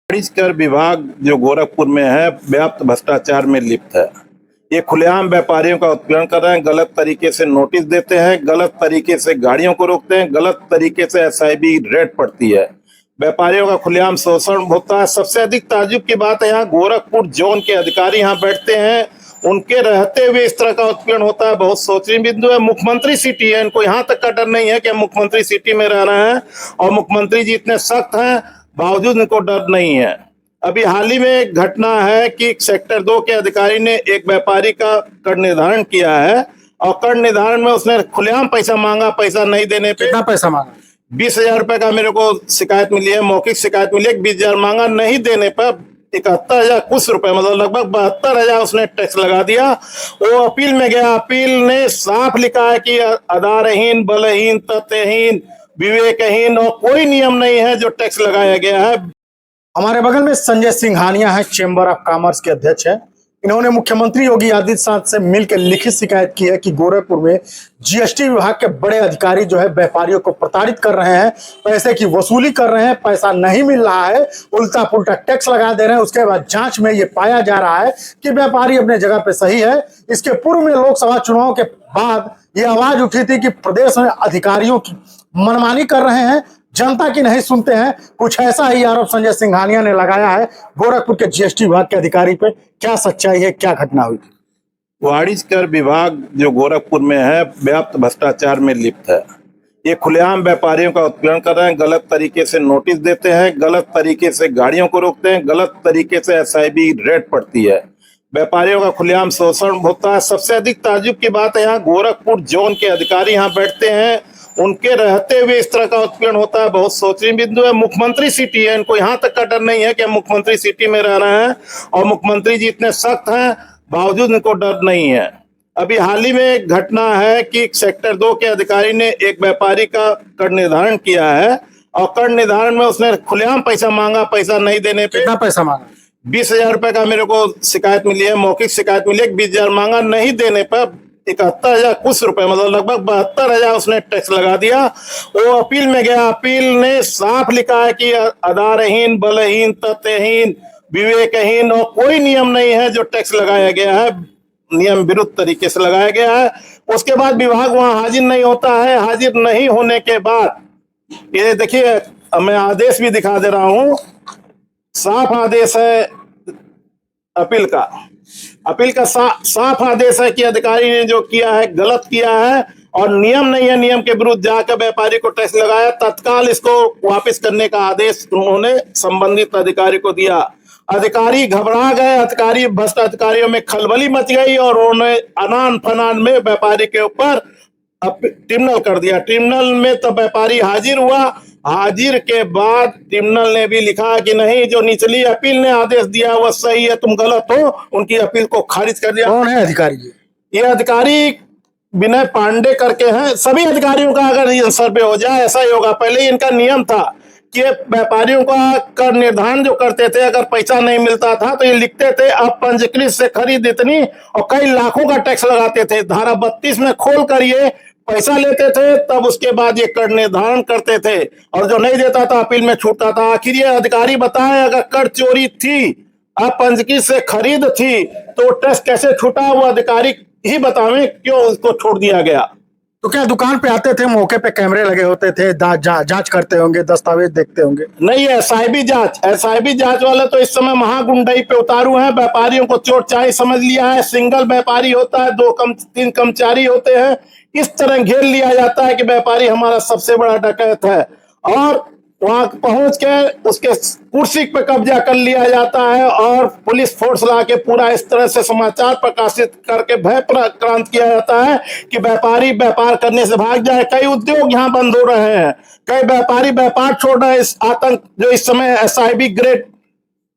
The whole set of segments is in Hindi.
वाणिज्य कर विभाग जो गोरखपुर में है व्याप्त भ्रष्टाचार में लिप्त है। ये खुलेआम व्यापारियों का उत्पीड़न कर रहे हैं, गलत तरीके से नोटिस देते हैं, गलत तरीके से गाड़ियों को रोकते हैं, गलत तरीके से एसआईबी रेड पड़ती है, व्यापारियों का खुलेआम शोषण होता है। सबसे अधिक ताज्जुब की बात है, यहाँ गोरखपुर जोन के अधिकारी यहाँ बैठते हैं, उनके रहते हुए इस तरह का उत्पीड़न होता है। बहुत सोचनीय बिंदु है। मुख्यमंत्री सिटी है, इनको यहाँ तक का डर नहीं है कि हम मुख्यमंत्री सिटी में रह रहे हैं और मुख्यमंत्री जी इतने सख्त हैं, बावजूद इनको डर नहीं है। अभी हाल ही में एक घटना है कि सेक्टर 2 के अधिकारी ने एक व्यापारी का कर निर्धारण किया है और कर निर्धारण में उसने खुलेआम पैसा मांगा। पैसा नहीं देने पे कितना पैसा मांगा? 20,000 रुपए का मेरे को शिकायत मिली है, मौखिक शिकायत मिली है। 20,000 मांगा, नहीं देने पर 71,000 कुछ रुपए, मतलब लगभग 72,000 उसने टैक्स लगा दिया। वो अपील में गया, अपील ने साफ लिखा है कि आधारहीन, बलहीन, तथ्यहीन, विवेकहीन और कोई नियम नहीं है जो टैक्स लगाया गया है। हमारे बगल में संजय सिंघानिया है, चेंबर ऑफ कॉमर्स के अध्यक्ष हैं। इन्होंने मुख्यमंत्री योगी आदित्यनाथ से मिलकर लिखित शिकायत की है कि गोरखपुर में जीएसटी विभाग के बड़े अधिकारी जो है व्यापारियों को प्रताड़ित कर रहे हैं, पैसे की वसूली कर रहे हैं, पैसा नहीं मिल रहा है, उल्टा पुल्टा टैक्स लगा दे रहे हैं। उसके बाद जांच में ये पाया जा रहा है कि व्यापारी अपने जगह पे सही है। इसके पूर्व में लोकसभा चुनाव के बाद ये आवाज उठी थी कि प्रदेश में अधिकारियों की मनमानी कर रहे हैं, जनता की नहीं सुनते हैं। कुछ ऐसा ही आरोप संजय सिंघानिया ने लगाया है गोरखपुर के जीएसटी विभाग के अधिकारी पे। क्या सच्चाई है, क्या घटना हुई थी? वाणिज्य कर विभाग जो गोरखपुर में है व्याप्त भ्रष्टाचार में लिप्त है। ये खुलेआम व्यापारियों का उत्पीड़न कर रहे हैं, गलत तरीके से नोटिस देते हैं, गलत तरीके से गाड़ियों को रोकते हैं, गलत तरीके से एसआईबी रेड पड़ती है, व्यापारियों का खुलेआम शोषण होता है। सबसे अधिक ताज्जुब की बात है, यहाँ गोरखपुर जोन के अधिकारी यहाँ बैठते हैं, उनके रहते हुए इस तरह का उत्पीड़न होता है। बहुत सोचनीय बिंदु है। मुख्यमंत्री सिटी है, इनको यहाँ तक का डर नहीं है कि हम मुख्यमंत्री सिटी में रह रहे हैं और मुख्यमंत्री जी इतने सख्त हैं, बावजूद इनको डर नहीं है। अभी हाल ही में एक घटना है कि सेक्टर 2 के अधिकारी ने एक व्यापारी का कर निर्धारण किया है और कर निर्धारण में उसने खुलेआम पैसा मांगा। पैसा नहीं देने पे कितना पैसा मांगा? 20,000 रुपए का मेरे को शिकायत मिली है, मौखिक शिकायत मिली है। 20,000 मांगा, नहीं देने पर 71,000 कुछ रुपए, मतलब लगभग 72,000 उसने टैक्स लगा दिया। वो अपील में गया, अपील ने साफ लिखा है कि आधारहीन, बलहीन, तथ्यहीन, विवेकहीन और कोई नियम नहीं है जो टैक्स लगाया गया है, नियम विरुद्ध तरीके से लगाया गया है। उसके बाद विभाग वहां हाजिर नहीं होता है। हाजिर नहीं होने के बाद ये देखिए, मैं आदेश भी दिखा दे रहा हूं, साफ आदेश है अपील का। अपील का साफ आदेश है कि अधिकारी ने जो किया है गलत किया है और नियम नहीं है, नियम के विरुद्ध जाकर व्यापारी को टैक्स लगाया। तत्काल इसको वापस करने का आदेश उन्होंने संबंधित अधिकारी को दिया। अधिकारी घबरा गए, अधिकारी भ्रष्ट अधिकारियों में खलबली मच गई और उन्होंने अनान फनान में व्यापारी के ऊपर ट्रिब्यूनल कर दिया। ट्रिब्यूनल में तब व्यापारी हाजिर हुआ। हाजिर के बाद ट्रिब्यूनल ने भी लिखा कि नहीं, जो निचली अपील ने आदेश दिया वह सही है, तुम गलत हो। उनकी अपील को खारिज कर दिया। कौन है अधिकारी? ये अधिकारी विनय पांडे करके हैं। सभी अधिकारियों का अगर सर्वे हो जाए ऐसा ही होगा। पहले इनका नियम था कि व्यापारियों का कर निर्धारण जो करते थे, अगर पैसा नहीं मिलता था तो ये लिखते थे अब पंजीकृत से खरीद इतनी, और कई लाखों का टैक्स लगाते थे। धारा 32 में खोल कर ये पैसा लेते थे, तब उसके बाद ये कर निर्धारण करते थे और जो नहीं देता था अपील में छूटता था। आखिर ये अधिकारी बताएं, अगर कर चोरी थी, अपंजीकृत से खरीद थी, तो टैक्स कैसे छूटा? वो अधिकारी ही बतावें क्यों उसको छोड़ दिया गया। तो क्या दुकान पे आते थे, मौके पे कैमरे लगे होते थे, जांच करते होंगे, दस्तावेज देखते होंगे? नहीं, एसआईबी जांच वाले तो इस समय महागुंडई पे उतारू हैं। व्यापारियों को चोट चाई समझ लिया है। सिंगल व्यापारी होता है, 3 कर्मचारी होते हैं, इस तरह घेर लिया जाता है कि व्यापारी हमारा सबसे बड़ा डकैत है और वहां पहुंच के उसके कुर्सी पे कब्जा कर लिया जाता है और पुलिस फोर्स ला के पूरा इस तरह से समाचार प्रकाशित करके भय प्रांत किया जाता है कि व्यापारी व्यापार करने से भाग जाए। कई उद्योग यहाँ बंद हो रहे हैं, कई व्यापारी व्यापार छोड़ रहे हैं। इस आतंक जो इस समय एसआईबी ग्रेड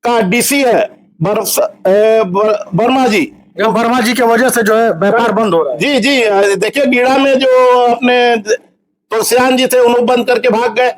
का डीसी है वर्मा जी, वर्मा जी की वजह से जो है व्यापार बंद हो रहा है। जी जी, देखिए गीड़ा में जो अपने तुलसियान जी थे उन्होंने बंद करके भाग गए।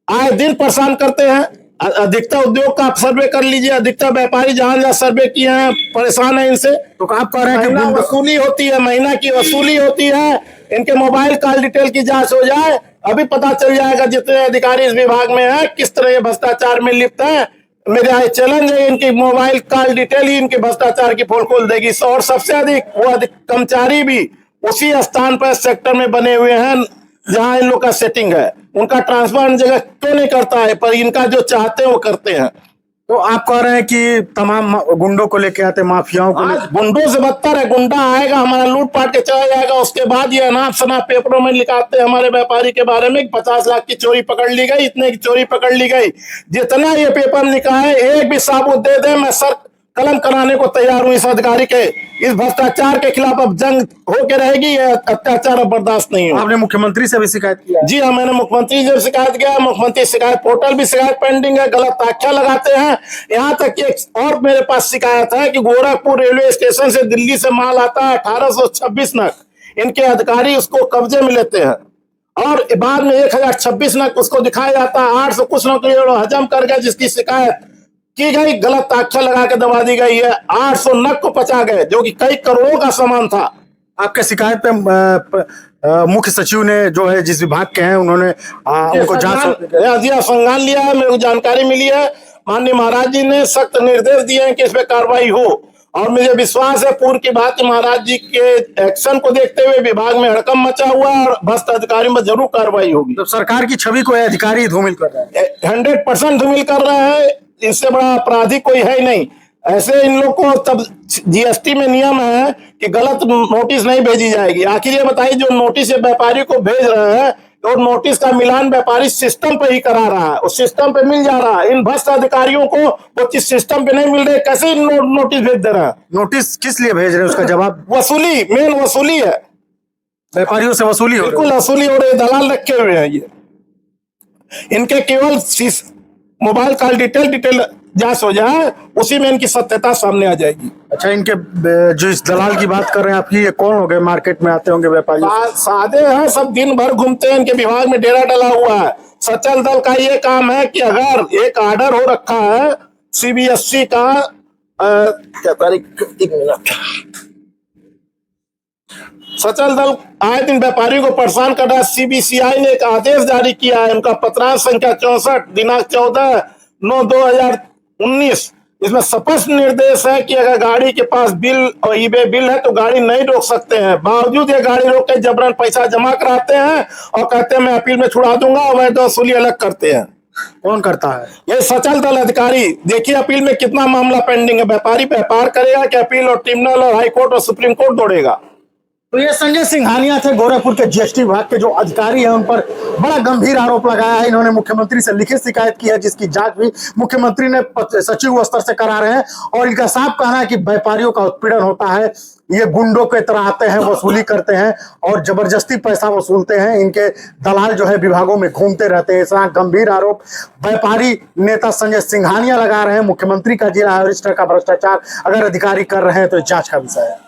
आए दिन परेशान करते हैं। अधिकतर उद्योग का आप सर्वे कर लीजिए, अधिकतर व्यापारी जहां जहां सर्वे किए हैं परेशान है इनसे। तो आप कह रहे हैं कि वसूली होती है, महीना की वसूली होती है। इनके मोबाइल कॉल डिटेल की जांच हो जाए, अभी पता चल जाएगा जितने अधिकारी इस विभाग में हैं किस तरह ये भ्रष्टाचार में लिप्त हैं। मेरे यहाँ चैलेंज है, इनकी मोबाइल कॉल डिटेल ही इनके भ्रष्टाचार की पोल खोल देगी। और सबसे अधिक वो कर्मचारी भी उसी स्थान पर सेक्टर में बने हुए हैं जहां इन लोग का सेटिंग है। उनका ट्रांसफर जगह क्यों नहीं करता है, पर इनका जो चाहते हैं वो करते हैं। तो आप कह रहे हैं कि तमाम गुंडों को लेके आते, माफियाओं को लेके। गुंडों से बदतर है, गुंडा आएगा हमारा लूट पाट के चला जाएगा, उसके बाद ये अनाप शनाप पेपरों में लिखाते हैं हमारे व्यापारी के बारे में 50 लाख की चोरी पकड़ ली गई, इतने की चोरी पकड़ ली गई। जितना ये पेपर में लिखा है, एक भी साबुत दे दे, मैं सर कलम कराने को तैयार हूं इस अधिकारी के। इस भ्रष्टाचार के खिलाफ अब जंग होके रहेगी, ये अत्याचार अब बर्दाश्त नहीं हो। आपने मुख्यमंत्री से भी शिकायत किया? जी हाँ, मैंने मुख्यमंत्री से शिकायत किया, मुख्यमंत्री शिकायत पोर्टल भी शिकायत पेंडिंग है, गलत आख्या लगाते हैं। यहाँ तक एक और मेरे पास शिकायत है कि गोरखपुर रेलवे स्टेशन से दिल्ली से माल आता है 1826 नग, इनके अधिकारी उसको कब्जे में लेते हैं और बाद में 1026 नग उसको दिखाया जाता है। 800 कुछ नग हजम कर गया, जिसकी शिकायत की गई, गलत आख्या लगा के दबा दी गई है। 800 नग को पचा गए, जो कि कई करोड़ों का सामान था। आपके शिकायत पे मुख्य सचिव ने जो है जिस विभाग के हैं उन्होंने उनको जांच संज्ञान लिया है, मेरे को जानकारी मिली है। माननीय महाराज जी ने सख्त निर्देश दिए हैं कि इस पे कार्रवाई हो, और मुझे विश्वास है पूर्व की बात महाराज जी के एक्शन को देखते हुए विभाग में हड़कंप मचा हुआ है और भ्रष्ट अधिकारी में जरूर कार्रवाई होगी। तो सरकार की छवि को अधिकारी धूमिल कर रहा है, 100% धूमिल कर रहा है। इससे बड़ा अपराधी कोई है ही नहीं। ऐसे इन लोग को तब जीएसटी में नियम है कि गलत नोटिस नहीं भेजी जाएगी। आखिर ये बताइए, जो नोटिस व्यापारी को भेज रहे हैं और नोटिस का मिलान व्यापारी सिस्टम पे ही करा रहा है, उस सिस्टम पे मिल जा रहा है। इन भ्रष्ट अधिकारियों को वो चीज सिस्टम पे नहीं मिल रही, कैसे नोटिस भेज दे रहा है? नोटिस किस लिए भेज रहे हैं उसका जवाब? वसूली, मेन वसूली है, व्यापारियों से वसूली हो रही है। बिल्कुल वसूली हो रही है, दलाल रखे हुए हैं ये। इनके केवल मोबाइल कॉल डिटेल जांच हो जाए, उसी में इनकी सत्यता सामने आ जाएगी। अच्छा, इनके जो इस दलाल की बात कर रहे हैं आपकी, ये कौन हो गए? मार्केट में आते होंगे व्यापारी? सादे हैं, सब दिन भर घूमते हैं, इनके विभाग में डेरा डला हुआ है। सचल दल का ये काम है कि अगर एक ऑर्डर हो रखा है सीबीएसई का, क्या तारीख, 1 मिनट, सचल दल आए दिन व्यापारियों को परेशान कर रहा है। सीबीसीआई ने एक आदेश जारी किया है, उनका पत्रांश संख्या 64 दिनांक 14/9/2019। इसमें स्पष्ट निर्देश है कि अगर गाड़ी के पास बिल और ईबे बिल है तो गाड़ी नहीं रोक सकते हैं। बावजूद ये गाड़ी रोक के जबरन पैसा जमा कराते हैं और कहते हैं मैं अपील में छुड़ा दूंगा, अवैध वसूली अलग करते हैं। कौन करता है? ये सचल दल अधिकारी। देखिए अपील में कितना मामला पेंडिंग है। व्यापारी व्यापार करेगा कि अपील और ट्रिब्यूनल और हाईकोर्ट और सुप्रीम कोर्ट दौड़ेगा? तो ये संजय सिंघानिया थे, गोरखपुर के जीएसटी विभाग के जो अधिकारी हैं, उन पर बड़ा गंभीर आरोप लगाया है। इन्होंने मुख्यमंत्री से लिखित शिकायत की है, जिसकी जांच भी मुख्यमंत्री ने सचिव स्तर से करा रहे हैं। और इनका साफ कहना है कि व्यापारियों का उत्पीड़न होता है, ये गुंडों के तरह आते हैं, वसूली करते हैं और जबरदस्ती पैसा वसूलते हैं। इनके दलाल जो है विभागों में घूमते रहते हैं। ऐसा गंभीर आरोप व्यापारी नेता संजय सिंघानिया लगा रहे हैं। मुख्यमंत्री का जिला रजिस्टर का भ्रष्टाचार अगर अधिकारी कर रहे हैं तो जांच का विषय है।